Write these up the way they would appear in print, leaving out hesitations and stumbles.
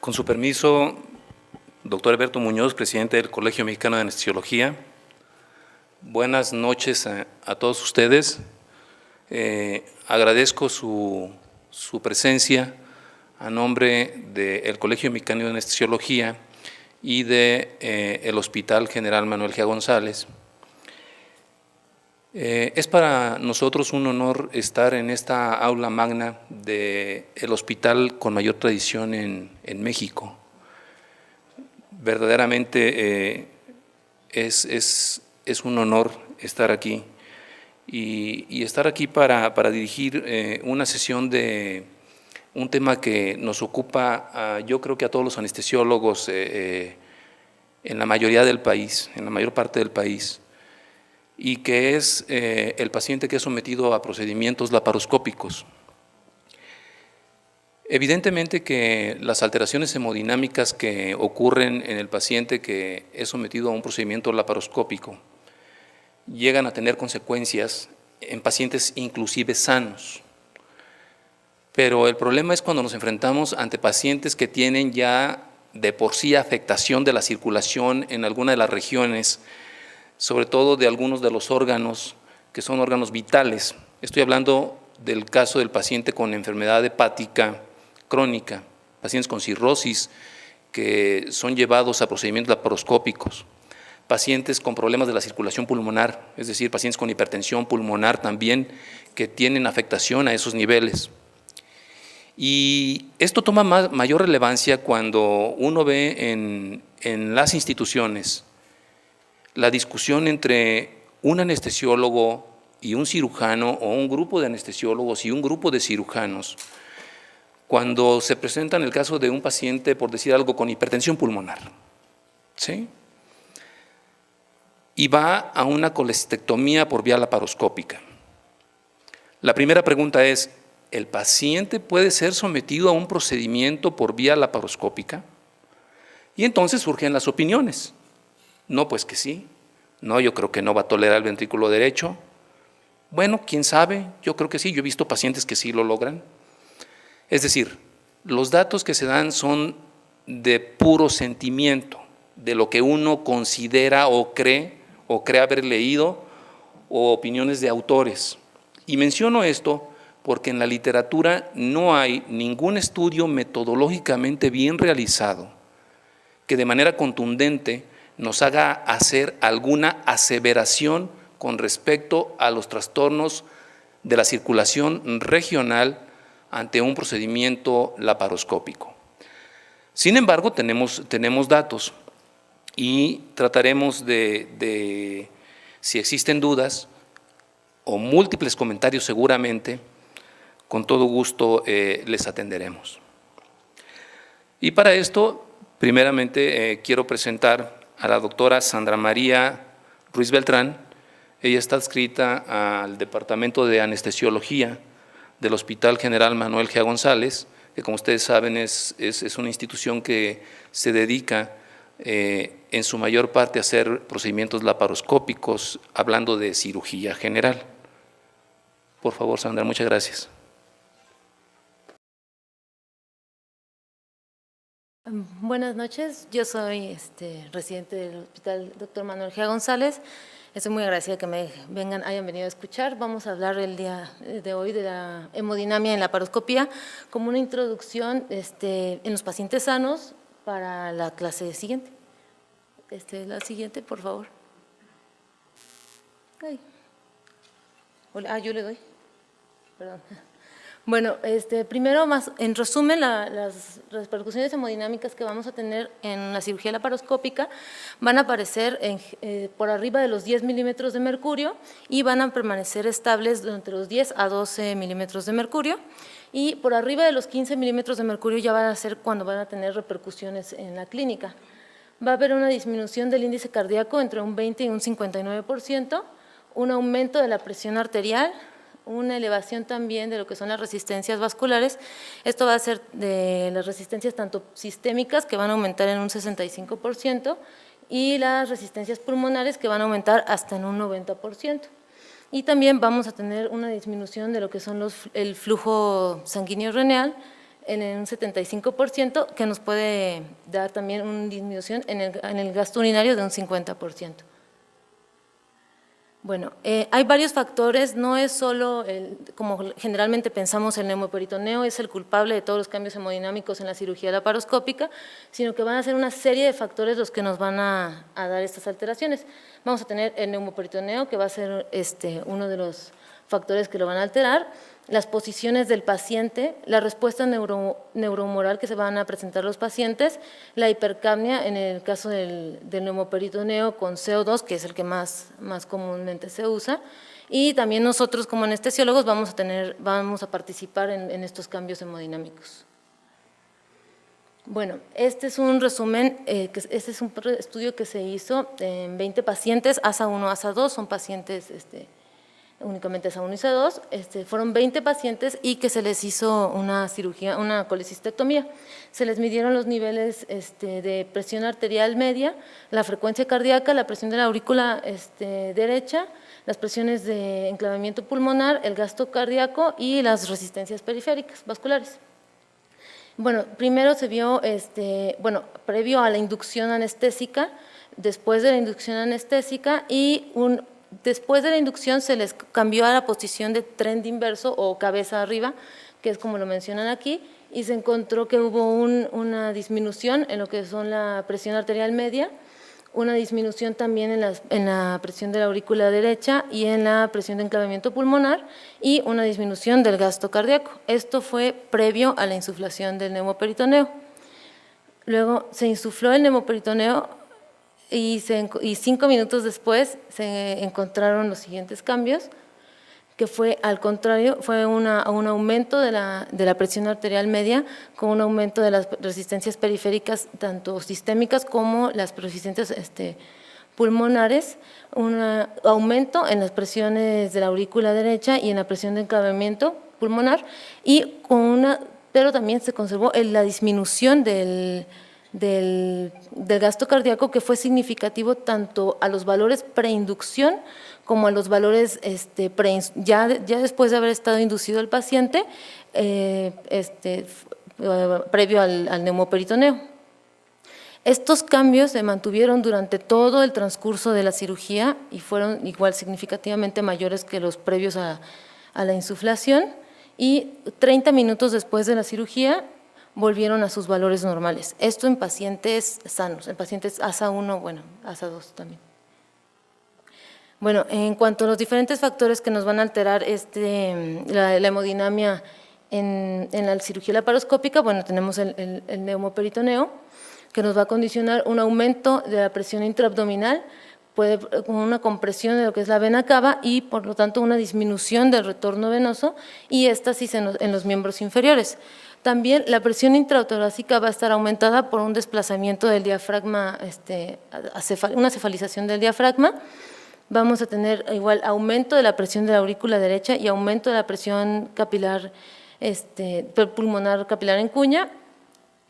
Con su permiso, doctor Alberto Muñoz, presidente del Colegio Mexicano de Anestesiología. Buenas noches a todos ustedes. Agradezco su presencia a nombre del Colegio Mexicano de Anestesiología y del Hospital General Manuel G. González. Es para nosotros un honor estar en esta aula magna del hospital con mayor tradición en México. Verdaderamente es un honor estar aquí y estar aquí para dirigir una sesión de un tema que nos ocupa, yo creo que a todos los anestesiólogos en la mayoría del país, en la mayor parte del país, y que es el paciente que es sometido a procedimientos laparoscópicos. Evidentemente que las alteraciones hemodinámicas que ocurren en el paciente que es sometido a un procedimiento laparoscópico llegan a tener consecuencias en pacientes inclusive sanos. Pero el problema es cuando nos enfrentamos ante pacientes que tienen ya de por sí afectación de la circulación en alguna de las regiones, sobre todo de algunos de los órganos que son órganos vitales. Estoy hablando del caso del paciente con enfermedad hepática crónica, pacientes con cirrosis que son llevados a procedimientos laparoscópicos, pacientes con problemas de la circulación pulmonar, es decir, pacientes con hipertensión pulmonar también que tienen afectación a esos niveles. Y esto toma mayor relevancia cuando uno ve en las instituciones la discusión entre un anestesiólogo y un cirujano o un grupo de anestesiólogos y un grupo de cirujanos cuando se presenta en el caso de un paciente, por decir algo, con hipertensión pulmonar, ¿sí? Y va a una colestectomía por vía laparoscópica. La primera pregunta es, ¿el paciente puede ser sometido a un procedimiento por vía laparoscópica? Y entonces surgen las opiniones. No, pues que sí. No, yo creo que no va a tolerar el ventrículo derecho. Bueno, quién sabe, yo creo que sí. Yo he visto pacientes que sí lo logran. Es decir, los datos que se dan son de puro sentimiento, de lo que uno considera o cree haber leído, o opiniones de autores. Y menciono esto porque en la literatura no hay ningún estudio metodológicamente bien realizado que de manera contundente nos haga hacer alguna aseveración con respecto a los trastornos de la circulación regional ante un procedimiento laparoscópico. Sin embargo, tenemos datos y trataremos de si existen dudas o múltiples comentarios seguramente, con todo gusto les atenderemos. Y para esto, primeramente quiero presentar a la doctora Sandra María Ruiz Beltrán. Ella está adscrita al Departamento de Anestesiología del Hospital General Manuel G. González, que como ustedes saben es una institución que se dedica en su mayor parte a hacer procedimientos laparoscópicos, hablando de cirugía general. Por favor, Sandra, muchas gracias. Buenas noches, yo soy residente del Hospital Dr. Manuel G. González. Estoy muy agradecida que hayan venido a escuchar. Vamos a hablar el día de hoy de la hemodinamia en la laparoscopía como una introducción en los pacientes sanos para la clase siguiente. La siguiente, por favor. Ay. Hola, yo le doy. Perdón. Bueno, primero, en resumen, las repercusiones hemodinámicas que vamos a tener en la cirugía laparoscópica van a aparecer por arriba de los 10 milímetros de mercurio y van a permanecer estables entre los 10 a 12 milímetros de mercurio, y por arriba de los 15 milímetros de mercurio ya van a ser cuando van a tener repercusiones en la clínica. Va a haber una disminución del índice cardíaco entre un 20 y un 59%, un aumento de la presión arterial, una elevación también de lo que son las resistencias vasculares. Esto va a ser de las resistencias tanto sistémicas, que van a aumentar en un 65%, y las resistencias pulmonares, que van a aumentar hasta en un 90%. Y también vamos a tener una disminución de lo que son el flujo sanguíneo renal, en un 75%, que nos puede dar también una disminución en el gasto urinario de un 50%. Bueno, hay varios factores, no es solo, como generalmente pensamos, el neumoperitoneo es el culpable de todos los cambios hemodinámicos en la cirugía laparoscópica, sino que van a ser una serie de factores los que nos van a dar estas alteraciones. Vamos a tener el neumoperitoneo, que va a ser uno de los factores que lo van a alterar, las posiciones del paciente, la respuesta neurohumoral que se van a presentar los pacientes, la hipercapnia en el caso del neumoperitoneo con CO2, que es el que más comúnmente se usa, y también nosotros como anestesiólogos vamos a participar en estos cambios hemodinámicos. Bueno, este es un resumen, este es un estudio que se hizo en 20 pacientes, ASA1, ASA2, son pacientes únicamente ASA1 y ASA2, fueron 20 pacientes y que se les hizo una cirugía, una colecistectomía. Se les midieron los niveles de presión arterial media, la frecuencia cardíaca, la presión de la aurícula derecha, las presiones de enclavamiento pulmonar, el gasto cardíaco y las resistencias periféricas vasculares. Bueno, primero se vio, previo a la inducción anestésica, después de la inducción anestésica y después de la inducción se les cambió a la posición de trend inverso o cabeza arriba, que es como lo mencionan aquí, y se encontró que hubo una disminución en lo que son la presión arterial media, una disminución también en la presión de la aurícula derecha y en la presión de enclavamiento pulmonar y una disminución del gasto cardíaco. Esto fue previo a la insuflación del neumoperitoneo. Luego se insufló el neumoperitoneo y 5 minutos después se encontraron los siguientes cambios, que fue al contrario, fue un aumento de la presión arterial media con un aumento de las resistencias periféricas, tanto sistémicas como las resistencias pulmonares, un aumento en las presiones de la aurícula derecha y en la presión de enclavamiento pulmonar, pero también se conservó la disminución del gasto cardíaco, que fue significativo tanto a los valores preinducción como a los valores ya después de haber estado inducido el paciente previo al neumoperitoneo. Estos cambios se mantuvieron durante todo el transcurso de la cirugía y fueron igual significativamente mayores que los previos a la insuflación, y 30 minutos después de la cirugía volvieron a sus valores normales. Esto en pacientes sanos, en pacientes ASA1, bueno, ASA2 también. Bueno, en cuanto a los diferentes factores que nos van a alterar la hemodinamia en la cirugía laparoscópica, bueno, tenemos el neumoperitoneo, que nos va a condicionar un aumento de la presión intraabdominal, con una compresión de lo que es la vena cava y por lo tanto una disminución del retorno venoso, y esta sí en los miembros inferiores. También la presión intratorácica va a estar aumentada por un desplazamiento del diafragma, una cefalización del diafragma. Vamos a tener igual aumento de la presión de la aurícula derecha y aumento de la presión capilar, pulmonar capilar en cuña.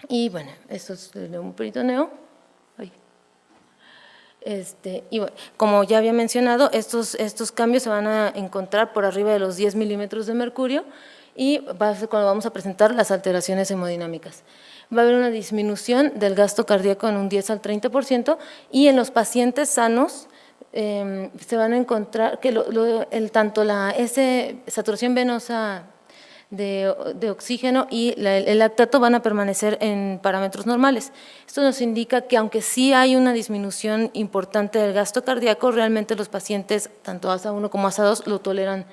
Y bueno, esto es el neumoperitoneo. Y bueno, como ya había mencionado, estos cambios se van a encontrar por arriba de los 10 milímetros de mercurio, y va a ser cuando vamos a presentar las alteraciones hemodinámicas. Va a haber una disminución del gasto cardíaco en un 10 al 30%, y en los pacientes sanos se van a encontrar que tanto la saturación venosa de oxígeno y el lactato van a permanecer en parámetros normales. Esto nos indica que aunque sí hay una disminución importante del gasto cardíaco, realmente los pacientes, tanto ASA1 como ASA2, lo toleran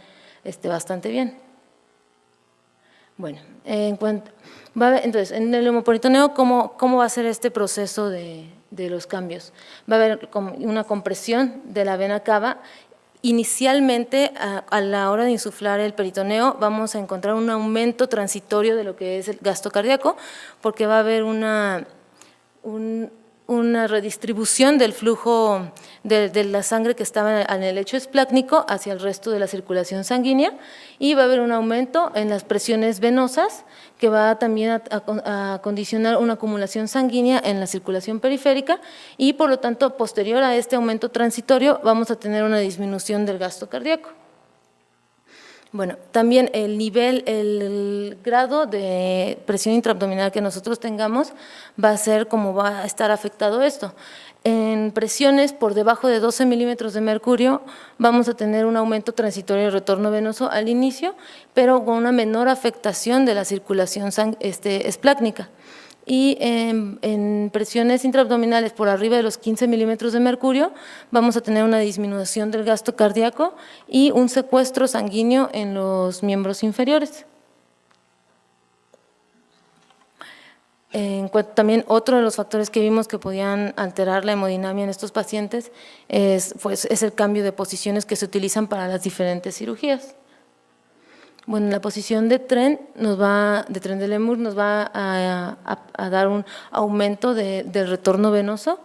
bastante bien. Bueno, entonces, en el neumoperitoneo, ¿cómo va a ser este proceso de los cambios? Va a haber una compresión de la vena cava. Inicialmente, a la hora de insuflar el peritoneo, vamos a encontrar un aumento transitorio de lo que es el gasto cardíaco, porque va a haber una redistribución del flujo de la sangre que estaba en el lecho esplácnico hacia el resto de la circulación sanguínea, y va a haber un aumento en las presiones venosas, que va también a condicionar una acumulación sanguínea en la circulación periférica, y por lo tanto, posterior a este aumento transitorio, vamos a tener una disminución del gasto cardíaco. Bueno, también el grado de presión intraabdominal que nosotros tengamos va a ser cómo va a estar afectado esto. En presiones por debajo de 12 milímetros de mercurio vamos a tener un aumento transitorio de retorno venoso al inicio, pero con una menor afectación de la circulación esplácnica. Y en presiones intraabdominales por arriba de los 15 milímetros de mercurio vamos a tener una disminución del gasto cardíaco y un secuestro sanguíneo en los miembros inferiores. También otro de los factores que vimos que podían alterar la hemodinamia en estos pacientes es el cambio de posiciones que se utilizan para las diferentes cirugías. Bueno, la posición de tren de Lemur nos va a dar un aumento del retorno venoso,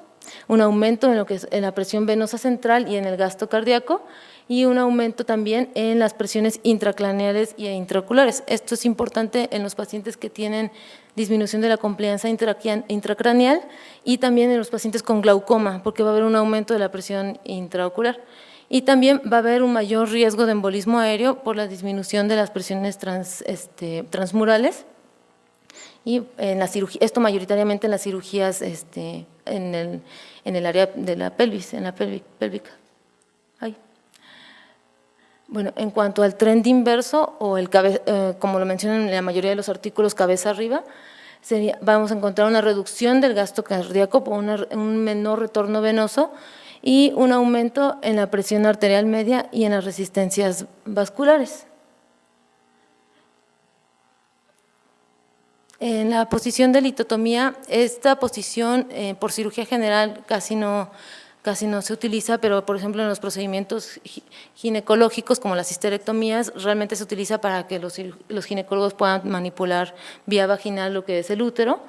un aumento en la presión venosa central y en el gasto cardíaco, y un aumento también en las presiones intracraneales e intraoculares. Esto es importante en los pacientes que tienen disminución de la complianza intracraneal y también en los pacientes con glaucoma, porque va a haber un aumento de la presión intraocular. Y también va a haber un mayor riesgo de embolismo aéreo por la disminución de las presiones transmurales. Y en la cirugía, esto mayoritariamente en las cirugías en el área de la pelvis, en la pélvica. Bueno, en cuanto al trend inverso o como lo mencionan en la mayoría de los artículos, cabeza arriba, vamos a encontrar una reducción del gasto cardíaco por un menor retorno venoso y un aumento en la presión arterial media y en las resistencias vasculares. En la posición de litotomía, esta posición por cirugía general casi no se utiliza, pero por ejemplo en los procedimientos ginecológicos como las histerectomías realmente se utiliza para que los ginecólogos puedan manipular vía vaginal lo que es el útero,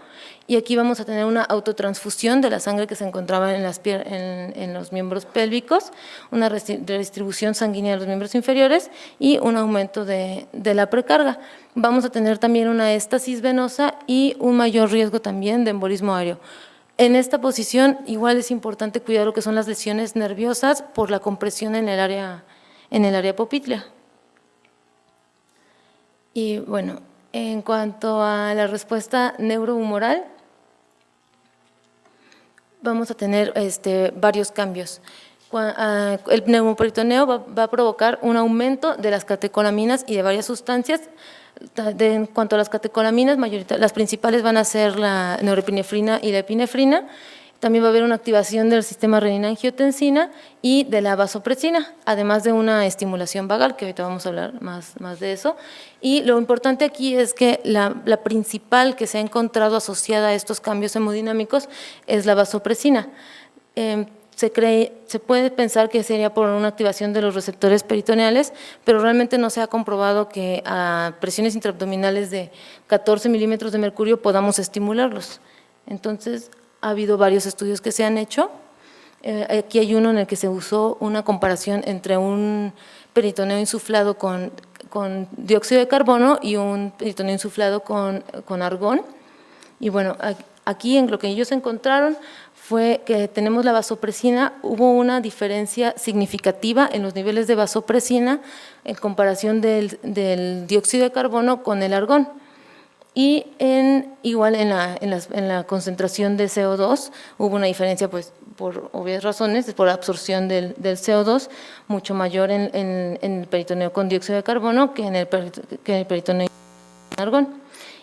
y aquí vamos a tener una autotransfusión de la sangre que se encontraba en los miembros pélvicos, una redistribución sanguínea de los miembros inferiores y un aumento de la precarga. Vamos a tener también una éstasis venosa y un mayor riesgo también de embolismo aéreo. En esta posición igual es importante cuidar lo que son las lesiones nerviosas por la compresión en el área poplítea. Y bueno, en cuanto a la respuesta neurohumoral, vamos a tener varios cambios. El neumoperitoneo va a provocar un aumento de las catecolaminas y de varias sustancias. En cuanto a las catecolaminas, las principales van a ser la norepinefrina y la epinefrina. También va a haber una activación del sistema renina-angiotensina y de la vasopresina, además de una estimulación vagal, que ahorita vamos a hablar más de eso. Y lo importante aquí es que la principal que se ha encontrado asociada a estos cambios hemodinámicos es la vasopresina. Se puede pensar que sería por una activación de los receptores peritoneales, pero realmente no se ha comprobado que a presiones intraabdominales de 14 milímetros de mercurio podamos estimularlos. Entonces, ha habido varios estudios que se han hecho. Aquí hay uno en el que se usó una comparación entre un peritoneo insuflado con dióxido de carbono y un peritoneo insuflado con argón. Y bueno, aquí en lo que ellos encontraron fue que tenemos la vasopresina, hubo una diferencia significativa en los niveles de vasopresina en comparación del dióxido de carbono con el argón. Y igual en la concentración de CO2 hubo una diferencia, pues por obvias razones, por absorción del CO2 mucho mayor en el peritoneo con dióxido de carbono que en el peritoneo con argón.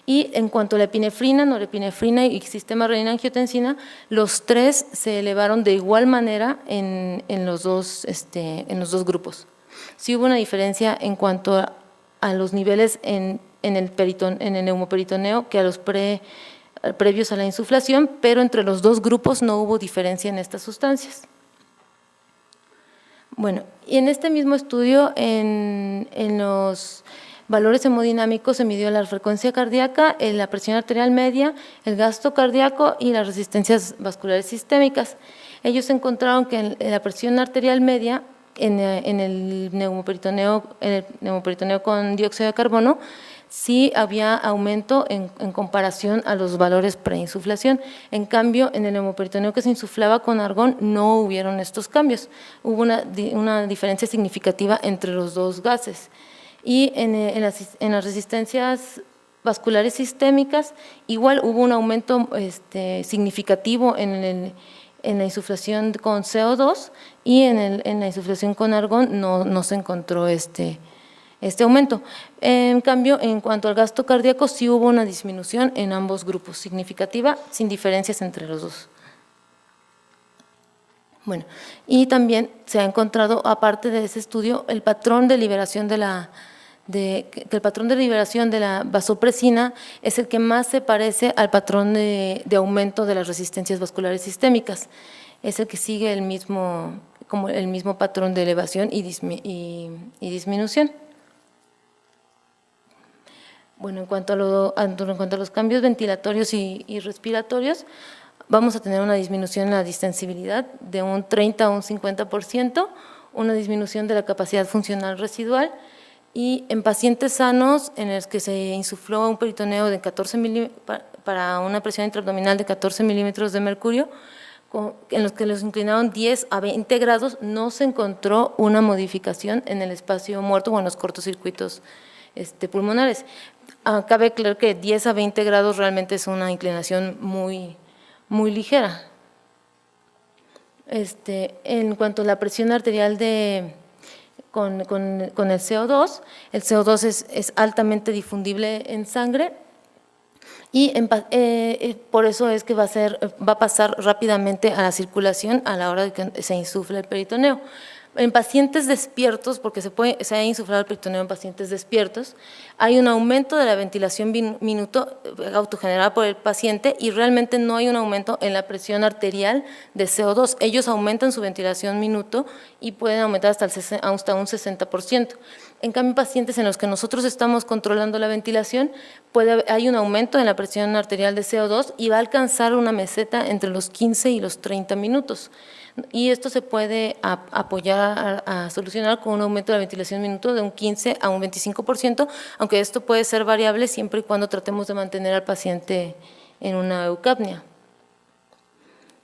Y en cuanto a la epinefrina, norepinefrina y sistema renina-angiotensina, los tres se elevaron de igual manera en los dos grupos. Sí hubo una diferencia en cuanto a los niveles en el neumoperitoneo que a los previos a la insuflación, pero entre los dos grupos no hubo diferencia en estas sustancias. Bueno, y en este mismo estudio, en los valores hemodinámicos se midió la frecuencia cardíaca, la presión arterial media, el gasto cardíaco y las resistencias vasculares sistémicas. Ellos encontraron que en la presión arterial media, en el neumoperitoneo con dióxido de carbono, sí había aumento en comparación a los valores preinsuflación. En cambio, en el neumoperitoneo que se insuflaba con argón no hubieron estos cambios. Hubo una diferencia significativa entre los dos gases. Y en las resistencias vasculares sistémicas, igual hubo un aumento significativo en la insuflación con CO2 y en la insuflación con argón no se encontró este aumento. En cambio, en cuanto al gasto cardíaco, sí hubo una disminución en ambos grupos, significativa, sin diferencias entre los dos. Bueno, y también se ha encontrado, aparte de ese estudio, el patrón de liberación de la vasopresina es el que más se parece al patrón de aumento de las resistencias vasculares sistémicas. Es el que sigue el mismo patrón de elevación y disminución. Bueno, en cuanto a los cambios ventilatorios y respiratorios, vamos a tener una disminución en la distensibilidad de un 30 a un 50%, una disminución de la capacidad funcional residual, y en pacientes sanos en los que se insufló un peritoneo de 14 para una presión intraabdominal de 14 milímetros de mercurio, en los que los inclinaron 10 a 20 grados, no se encontró una modificación en el espacio muerto o en los cortocircuitos pulmonares. Cabe aclarar que 10 a 20 grados realmente es una inclinación muy ligera. En cuanto a la presión arterial con el CO2, el CO2 es altamente difundible en sangre y por eso es que va a pasar rápidamente a la circulación a la hora de que se insufle el peritoneo. En pacientes despiertos, porque se ha insuflado el peritoneo en pacientes despiertos, hay un aumento de la ventilación minuto autogenerada por el paciente y realmente no hay un aumento en la presión arterial de CO2. Ellos aumentan su ventilación minuto y pueden aumentar hasta un 60%. En cambio, pacientes en los que nosotros estamos controlando la ventilación, hay un aumento en la presión arterial de CO2 y va a alcanzar una meseta entre los 15 y los 30 minutos. Y esto se puede apoyar a solucionar con un aumento de la ventilación minuto de un 15 a un 25%, aunque esto puede ser variable siempre y cuando tratemos de mantener al paciente en una eucapnia.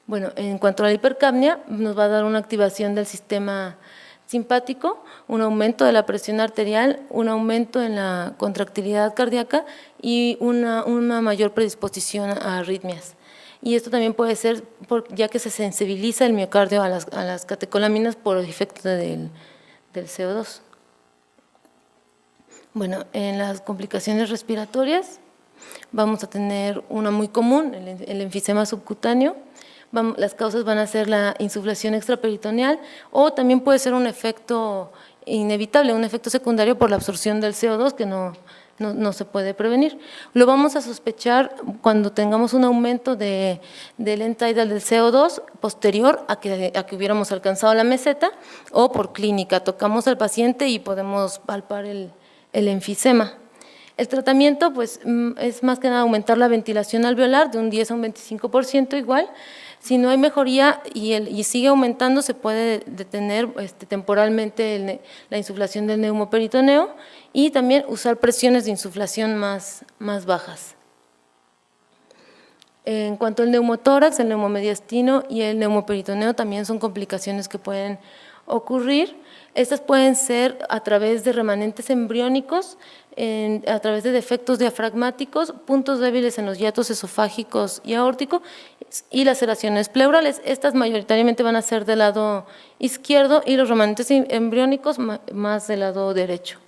Bueno, en cuanto a la hipercapnia, nos va a dar una activación del sistema simpático, un aumento de la presión arterial, un aumento en la contractilidad cardíaca y una mayor predisposición a arritmias. Y esto también puede ser ya que se sensibiliza el miocardio a las catecolaminas por el efecto del CO2. Bueno, en las complicaciones respiratorias vamos a tener una muy común, el enfisema subcutáneo. Las causas van a ser la insuflación extraperitoneal o también puede ser un efecto inevitable, un efecto secundario por la absorción del CO2 que no se puede prevenir. Lo vamos a sospechar cuando tengamos un aumento del end-tidal del CO2 posterior a que hubiéramos alcanzado la meseta o por clínica. Tocamos al paciente y podemos palpar el enfisema. El tratamiento pues, es más que nada aumentar la ventilación alveolar de un 10 a un 25% igual. Si no hay mejoría y sigue aumentando, se puede detener temporalmente la insuflación del neumoperitoneo y también usar presiones de insuflación más bajas. En cuanto al neumotórax, el neumomediastino y el neumoperitoneo también son complicaciones que pueden ocurrir. Estas pueden ser a través de remanentes embriónicos, a través de defectos diafragmáticos, puntos débiles en los hiatos esofágicos y aórticos y laceraciones pleurales. Estas mayoritariamente van a ser del lado izquierdo y los remanentes embriónicos más del lado derecho.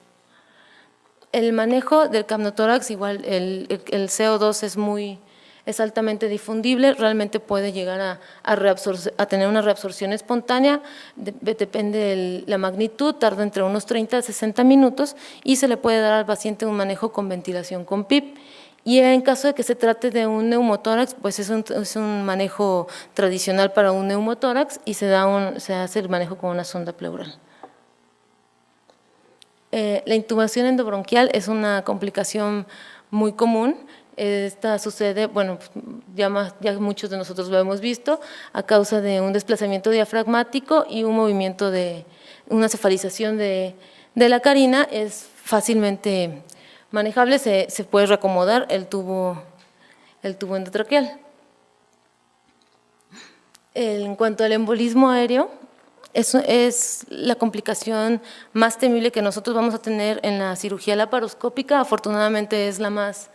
El manejo del capnotórax, igual el CO2 es altamente difundible, realmente puede llegar a tener una reabsorción espontánea, depende de la magnitud, tarda entre unos 30 a 60 minutos y se le puede dar al paciente un manejo con ventilación con PIP. Y en caso de que se trate de un neumotórax, pues es un manejo tradicional para un neumotórax y se hace el manejo con una sonda pleural. La intubación endobronquial es una complicación muy común. Esta sucede, bueno, ya muchos de nosotros lo hemos visto, a causa de un desplazamiento diafragmático y un movimiento una cefalización de la carina. Es fácilmente manejable, se puede reacomodar el tubo endotraqueal. En cuanto al embolismo aéreo, Eso es la complicación más temible que nosotros vamos a tener en la cirugía laparoscópica. Afortunadamente es la más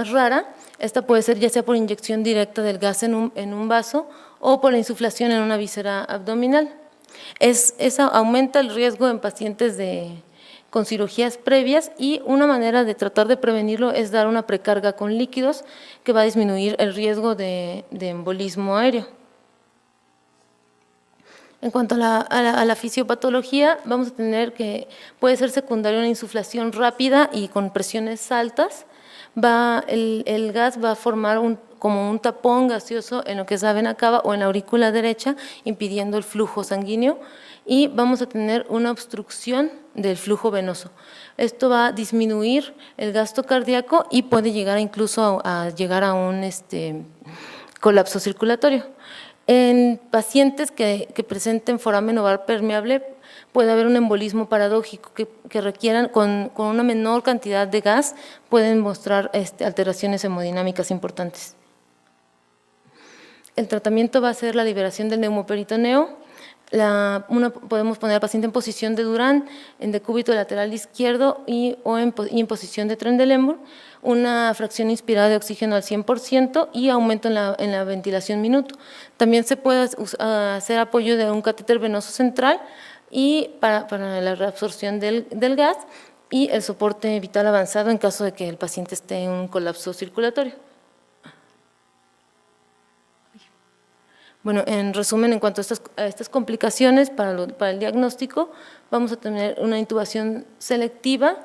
rara. Esta puede ser ya sea por inyección directa del gas en un vaso o por la insuflación en una víscera abdominal. Esa aumenta el riesgo en pacientes con cirugías previas, y una manera de tratar de prevenirlo es dar una precarga con líquidos que va a disminuir el riesgo de embolismo aéreo. En cuanto a la fisiopatología, vamos a tener que puede ser secundaria una insuflación rápida y con presiones altas. El gas va a formar como un tapón gaseoso en lo que es la vena cava o en la aurícula derecha, impidiendo el flujo sanguíneo, y vamos a tener una obstrucción del flujo venoso. Esto va a disminuir el gasto cardíaco y puede llegar incluso a llegar a un colapso circulatorio. En pacientes que presenten foramen ovar permeable puede haber un embolismo paradójico que requieran, con una menor cantidad de gas, pueden mostrar alteraciones hemodinámicas importantes. El tratamiento va a ser la liberación del neumoperitoneo. Podemos poner al paciente en posición de Durán, en decúbito lateral izquierdo y en posición de Trendelenburg, una fracción inspirada de oxígeno al 100% y aumento en la ventilación minuto. También se puede hacer apoyo de un catéter venoso central y para la reabsorción del gas, y el soporte vital avanzado en caso de que el paciente esté en un colapso circulatorio. Bueno, en resumen, en cuanto a estas complicaciones para el diagnóstico, vamos a tener una intubación selectiva.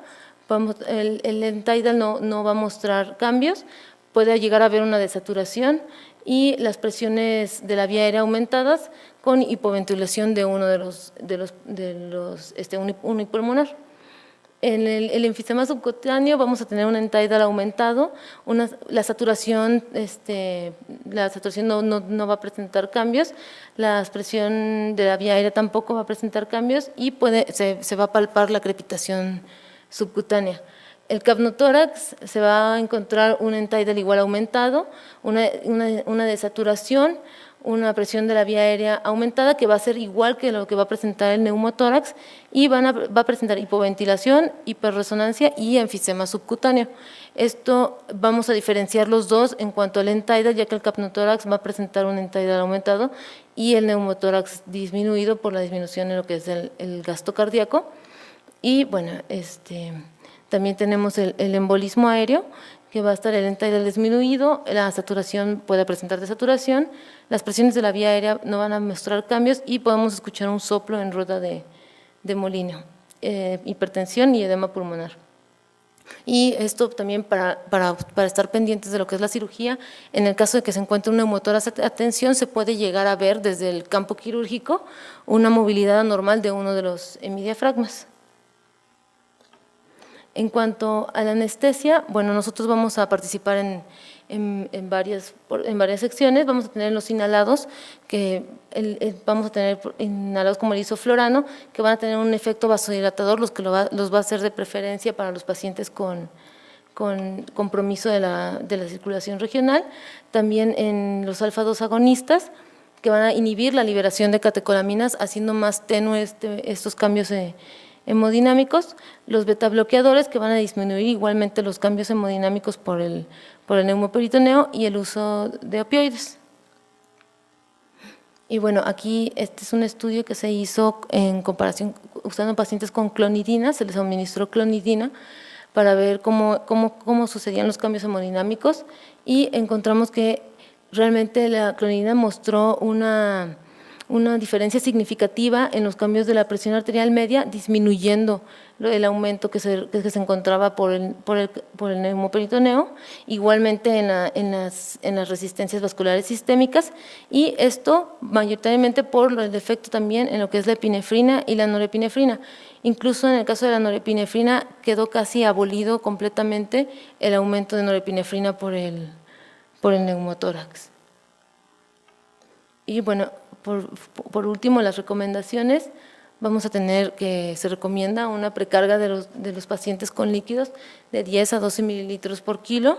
El end-tidal no va a mostrar cambios, puede llegar a haber una desaturación y las presiones de la vía aérea aumentadas con hipoventilación de uno de los unipulmonar. En el enfisema subcutáneo vamos a tener un end-tidal aumentado, la saturación no va a presentar cambios, la presión de la vía aérea tampoco va a presentar cambios y se va a palpar la crepitación subcutánea. El capnotórax se va a encontrar un end-tidal igual aumentado, una desaturación, una presión de la vía aérea aumentada que va a ser igual que lo que va a presentar el neumotórax, y va a presentar hipoventilación, hiperresonancia y enfisema subcutáneo. Esto vamos a diferenciar los dos en cuanto al end-tidal, ya que el capnotórax va a presentar un end-tidal aumentado y el neumotórax disminuido por la disminución en lo que es el gasto cardíaco. Y bueno, también tenemos el embolismo aéreo, que va a estar el end-tidal disminuido, la saturación puede presentar desaturación, las presiones de la vía aérea no van a mostrar cambios y podemos escuchar un soplo en rueda de molino, hipertensión y edema pulmonar. Y esto también para estar pendientes de lo que es la cirugía, en el caso de que se encuentre un neumotórax a tensión, se puede llegar a ver desde el campo quirúrgico una movilidad anormal de uno de los hemidiafragmas. En cuanto a la anestesia, bueno, nosotros vamos a participar en varias secciones. Vamos a tener los inhalados, vamos a tener inhalados como el isoflorano, que van a tener un efecto vasodilatador, los va a hacer de preferencia para los pacientes con compromiso de la circulación regional. También en los alfa-2 agonistas, que van a inhibir la liberación de catecolaminas, haciendo más tenue estos cambios hemodinámicos, los betabloqueadores, que van a disminuir igualmente los cambios hemodinámicos por el neumoperitoneo, y el uso de opioides. Y bueno, aquí este es un estudio que se hizo en comparación usando pacientes con clonidina, se les administró clonidina para ver cómo sucedían los cambios hemodinámicos, y encontramos que realmente la clonidina mostró una diferencia significativa en los cambios de la presión arterial media, disminuyendo el aumento que se encontraba por el neumoperitoneo, igualmente en las resistencias vasculares sistémicas, y esto mayoritariamente por el efecto también en lo que es la epinefrina y la norepinefrina. Incluso en el caso de la norepinefrina quedó casi abolido completamente el aumento de norepinefrina por el neumotórax. Y bueno, por último, las recomendaciones, vamos a tener que se recomienda una precarga de los pacientes con líquidos de 10 a 12 mililitros por kilo.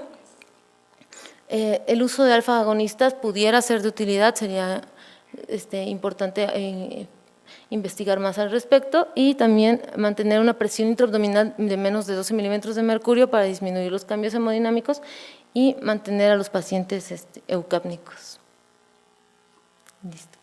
El uso de alfa-agonistas pudiera ser de utilidad, sería importante investigar más al respecto y también mantener una presión intraabdominal de menos de 12 milímetros de mercurio para disminuir los cambios hemodinámicos y mantener a los pacientes eucápnicos. Listo.